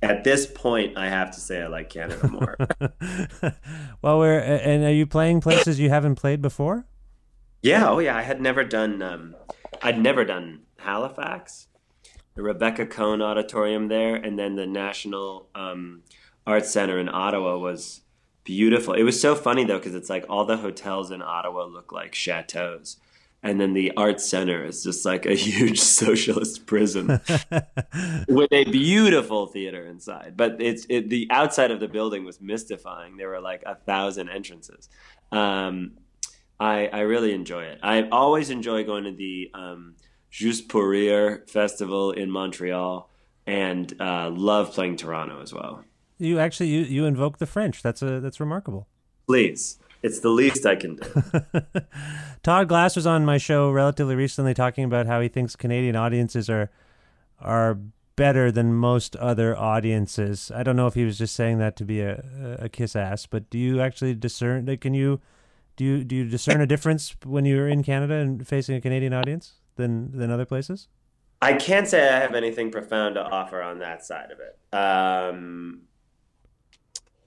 at this point, I have to say I like Canada more. Well, and are you playing places you haven't played before? Yeah, oh yeah, I'd never done Halifax, the Rebecca Cohn Auditorium there, and then the National Arts Center in Ottawa was beautiful. It was so funny though, because it's like all the hotels in Ottawa look like chateaus. And then the Arts Center is just like a huge socialist prison with a beautiful theater inside. But the outside of the building was mystifying. There were like 1,000 entrances. I really enjoy it. I always enjoy going to the Juste pour Rire festival in Montreal, and love playing Toronto as well. You actually you invoke the French. That's remarkable. Please. It's the least I can do. Todd Glass was on my show relatively recently talking about how he thinks Canadian audiences are better than most other audiences. I don't know if he was just saying that to be a kiss ass, but do you actually discern? Like, do you discern a difference when you're in Canada and facing a Canadian audience than other places? I can't say I have anything profound to offer on that side of it.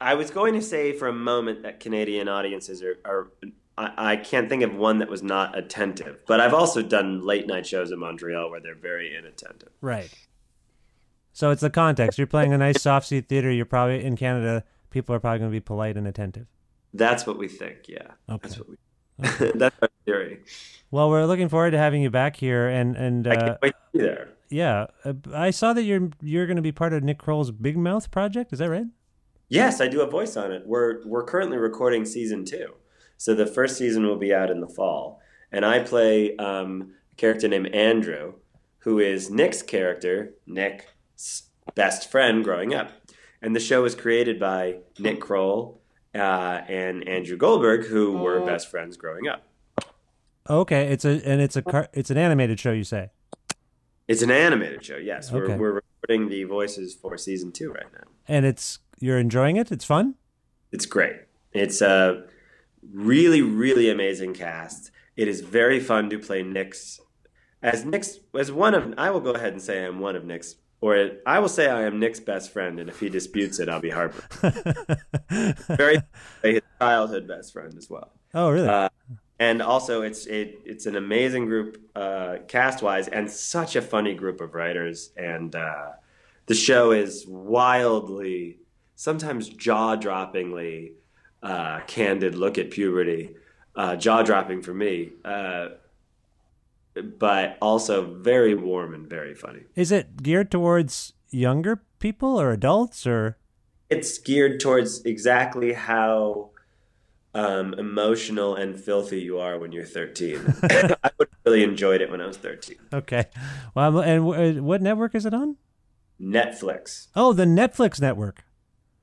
I was going to say for a moment that Canadian audiences are I can't think of one that was not attentive, but I've also done late night shows in Montreal where they're very inattentive. Right. So it's the context. You're playing a nice soft seat theater. You're probably in Canada. People are probably going to be polite and attentive. That's what we think. Yeah. Okay. That's what that's our theory. Well, we're looking forward to having you back here, and I can't wait to be there. Yeah, I saw that you're going to be part of Nick Kroll's Big Mouth project. Is that right? Yes, I do a voice on it. We're currently recording season 2, so the first season will be out in the fall, and I play a character named Andrew, who is Nick's character, Nick's best friend growing up, and the show was created by Nick Kroll and Andrew Goldberg, who were best friends growing up. Okay, it's an animated show, you say? It's an animated show. Yes, Okay. we're recording the voices for season 2 right now. And you're enjoying it? It's fun? It's great. It's a really, really amazing cast. It is very fun to play as one of. I will go ahead and say I'm one of Nick's, or I will say I am Nick's best friend, and if he disputes it, I'll be heartbroken. Very his childhood best friend as well. Oh, really? And also, it's an amazing group cast-wise, and such a funny group of writers. And the show is wildly, sometimes jaw-droppingly candid look at puberty, jaw-dropping for me, but also very warm and very funny. Is it geared towards younger people or adults, or? It's geared towards exactly how emotional and filthy you are when you're 13. I would have really enjoyed it when I was 13. Okay. Well, and what network is it on? Netflix. Oh, the Netflix network.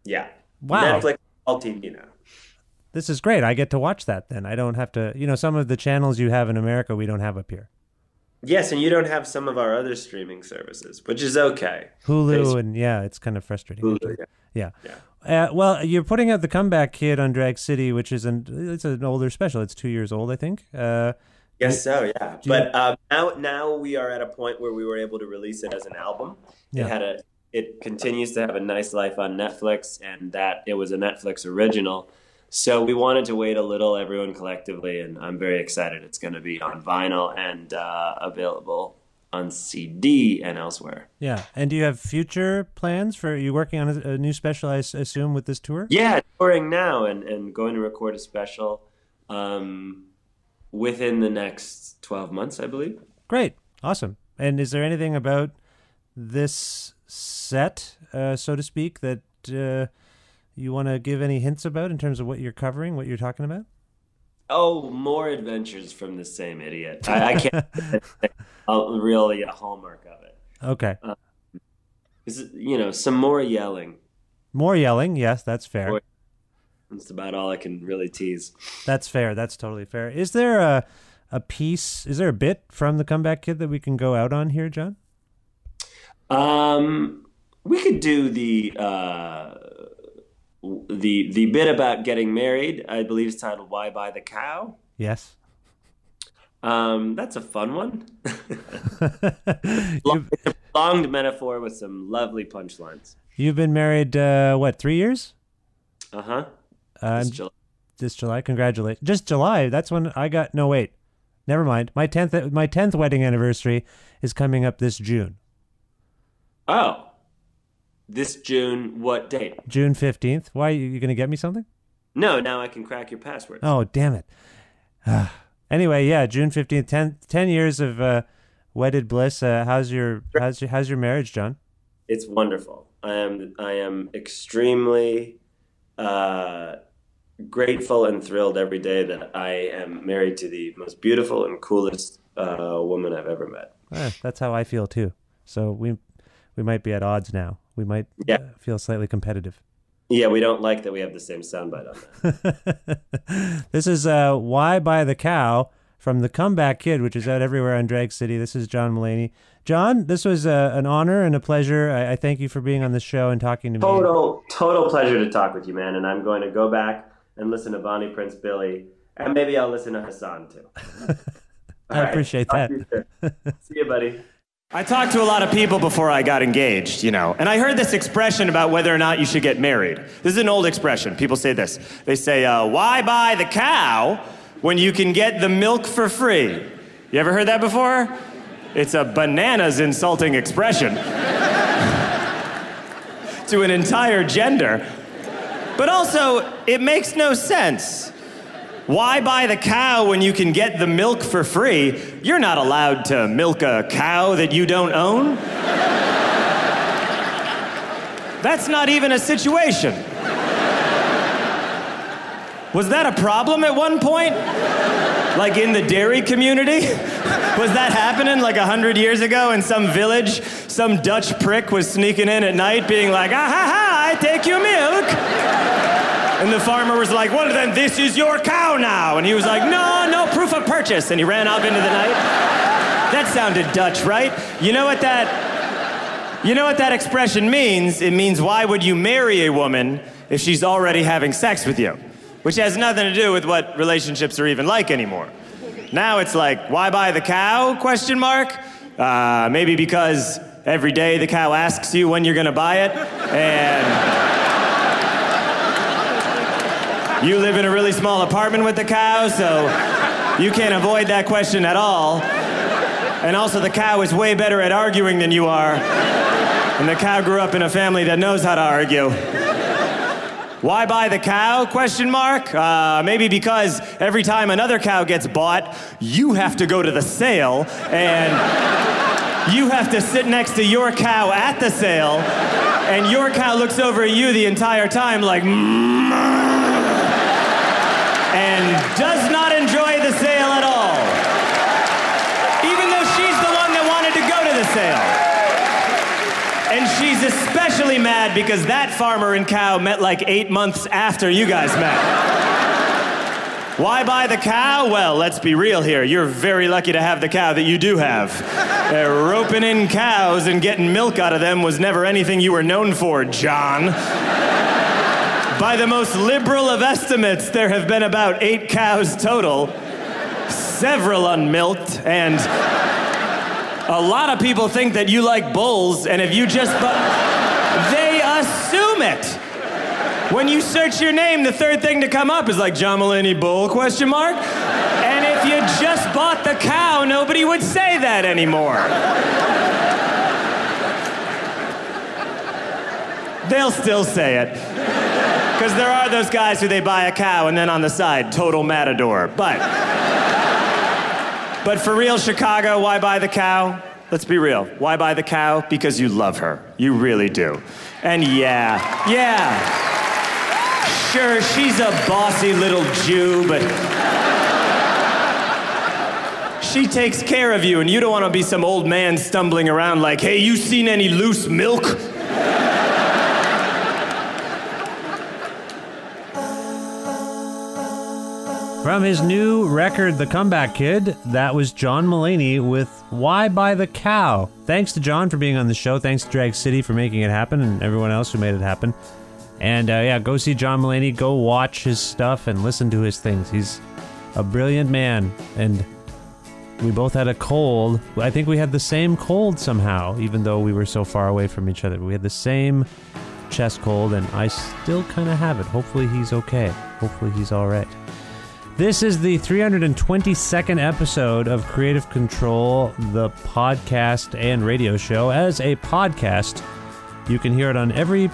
Yeah. Wow. Netflix, all TV now. This is great. I get to watch that then. I don't have to, some of the channels you have in America, we don't have up here. Yes, and you don't have some of our other streaming services, which is okay. Hulu, and yeah, it's kind of frustrating. Hulu, yeah. Yeah. Well, you're putting out The Comeback Kid on Drag City, which is it's an older special. It's 2 years old, I think. Yes, so yeah. But now we are at a point where we were able to release it as an album. Yeah. It continues to have a nice life on Netflix, and that it was a Netflix original. So we wanted to wait a little, everyone collectively, and I'm very excited. It's going to be on vinyl and available on CD and elsewhere. Yeah. And do you have future plans are you working on a new special, I assume, with this tour? Yeah, touring now and going to record a special within the next 12 months, I believe. Great. Awesome. And is there anything about this set, so to speak, that you want to give any hints about in terms of what you're covering, what you're talking about? Oh, more adventures from the same idiot. I can't really a hallmark of it. Okay. Some more yelling. More yelling. Yes, that's fair. Boy, that's about all I can really tease. That's fair. That's totally fair. Is there a piece? Is there a bit from the Comeback Kid that we can go out on here, John? We could do the bit about getting married. I believe it's titled "Why Buy the Cow." Yes. That's a fun one. It's a prolonged metaphor with some lovely punchlines. You've been married, what, 3 years? Uh-huh. This July. Congratulations. Just July. That's when I got. No, wait. Never mind. My 10th wedding anniversary is coming up this June. Oh. This June, what date? June 15th. Why, you going to get me something? No, now I can crack your password. Oh, damn it. Anyway, yeah, June 15th, 10 years of wedded bliss. How's your marriage, John? It's wonderful. I am extremely grateful and thrilled every day that I am married to the most beautiful and coolest woman I've ever met. That's how I feel too. So we might be at odds now. We might feel slightly competitive. Yeah, we don't like that we have the same soundbite on that. This is Why Buy the Cow from The Comeback Kid, which is out everywhere on Drag City. This is John Mulaney. John, this was an honor and a pleasure. I thank you for being on the show and talking to me. Total pleasure to talk with you, man. And I'm going to go back and listen to Bonnie Prince Billy, and maybe I'll listen to Hassan too. I appreciate that. See you, buddy. I talked to a lot of people before I got engaged, and I heard this expression about whether or not you should get married. This is an old expression. People say this. They say, why buy the cow when you can get the milk for free? You ever heard that before? It's a bananas insulting expression to an entire gender. But also, it makes no sense. Why buy the cow when you can get the milk for free? You're not allowed to milk a cow that you don't own. That's not even a situation. Was that a problem at one point? Like in the dairy community? Was that happening like 100 years ago in some village? Some Dutch prick was sneaking in at night being like, ah ha ha, I take your milk. And the farmer was like, well, then this is your cow now. And he was like, no proof of purchase. And he ran off into the night. That sounded Dutch, right? You know what that expression means? It means, why would you marry a woman if she's already having sex with you? Which has nothing to do with what relationships are even like anymore. Now it's like, why buy the cow, ? Maybe because every day the cow asks you when you're gonna buy it, and you live in a really small apartment with the cow, so you can't avoid that question at all. And also the cow is way better at arguing than you are. And the cow grew up in a family that knows how to argue. Why buy the cow, ? Maybe because every time another cow gets bought, you have to go to the sale, and you have to sit next to your cow at the sale, and your cow looks over at you the entire time like, and does not enjoy the sale at all. Even though she's the one that wanted to go to the sale. And she's especially mad because that farmer and cow met like 8 months after you guys met. Why buy the cow? Well, let's be real here. You're very lucky to have the cow that you do have. Roping in cows and getting milk out of them was never anything you were known for, John. By the most liberal of estimates, there have been about 8 cows total, several unmilked, and a lot of people think that you like bulls, and if you just... they assume it. When you search your name, the third thing to come up is like, John Mulaney Bull, ? And if you just bought the cow, nobody would say that anymore. They'll still say it. Because there are those guys who they buy a cow and then on the side, total matador. But for real, Chicago, why buy the cow? Let's be real. Why buy the cow? Because you love her. You really do. And yeah, sure, she's a bossy little Jew, but she takes care of you, and you don't want to be some old man stumbling around like, hey, you seen any loose milk? From his new record, The Comeback Kid, that was John Mulaney with Why Buy the Cow? Thanks to John for being on the show. Thanks to Drag City for making it happen and everyone else who made it happen. And yeah, go see John Mulaney. Go watch his stuff and listen to his things. He's a brilliant man. And we both had a cold. I think we had the same cold somehow, even though we were so far away from each other. We had the same chest cold, and I still kind of have it. Hopefully he's okay. Hopefully he's all right. This is the 322nd episode of Creative Control, the podcast and radio show. As a podcast, you can hear it on every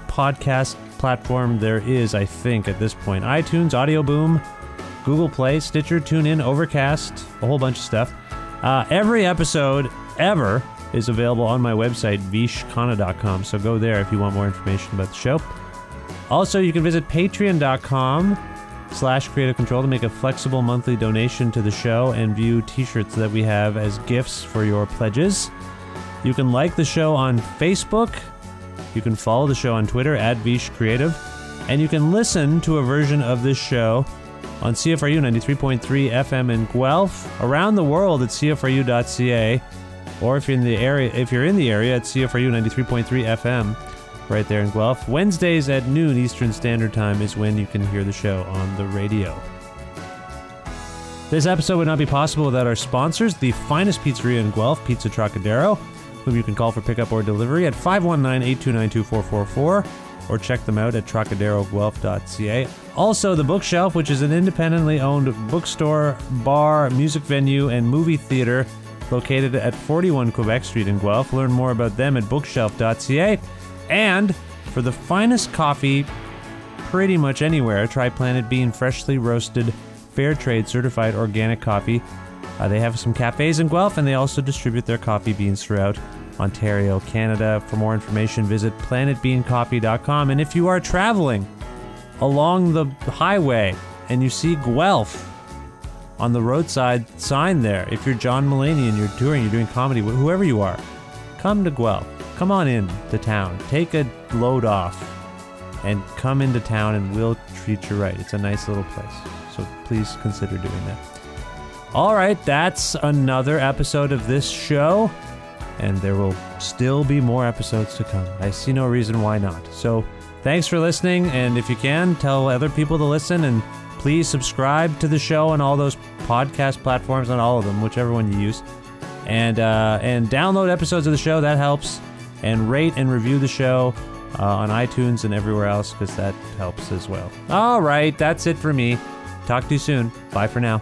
podcast platform there is, I think, at this point. iTunes, Audio Boom, Google Play, Stitcher, TuneIn, Overcast, a whole bunch of stuff. Every episode ever is available on my website, vishkhanna.com, so go there if you want more information about the show. Also, you can visit patreon.com/Creative Control to make a flexible monthly donation to the show and view t-shirts that we have as gifts for your pledges. You can like the show on Facebook. You can follow the show on Twitter @VishCreative. And you can listen to a version of this show on CFRU 93.3 FM in Guelph, around the world at CFRU.ca, or if you're in the area at CFRU 93.3 FM. Right there in Guelph. Wednesdays at noon Eastern Standard Time is when you can hear the show on the radio. This episode would not be possible without our sponsors, the finest pizzeria in Guelph, Pizza Trocadero, whom you can call for pickup or delivery at 519-829-2444, or check them out at trocaderoguelph.ca. Also, The Bookshelf, which is an independently owned bookstore, bar, music venue, and movie theater located at 41 Quebec Street in Guelph. Learn more about them at bookshelf.ca. And for the finest coffee pretty much anywhere, try Planet Bean freshly roasted, fair trade certified organic coffee. They have some cafes in Guelph, and they also distribute their coffee beans throughout Ontario, Canada. For more information, visit planetbeancoffee.com. And if you are traveling along the highway and you see Guelph on the roadside sign there, if you're John Mulaney and you're touring, you're doing comedy, whoever you are, come to Guelph. Come on in to town. Take a load off and come into town and we'll treat you right. It's a nice little place. So please consider doing that. All right, that's another episode of this show. And there will still be more episodes to come. I see no reason why not. So thanks for listening. And if you can, tell other people to listen. And please subscribe to the show on all those podcast platforms, on all of them, whichever one you use. And download episodes of the show. That helps. And rate and review the show on iTunes and everywhere else, because that helps as well. All right, that's it for me. Talk to you soon. Bye for now.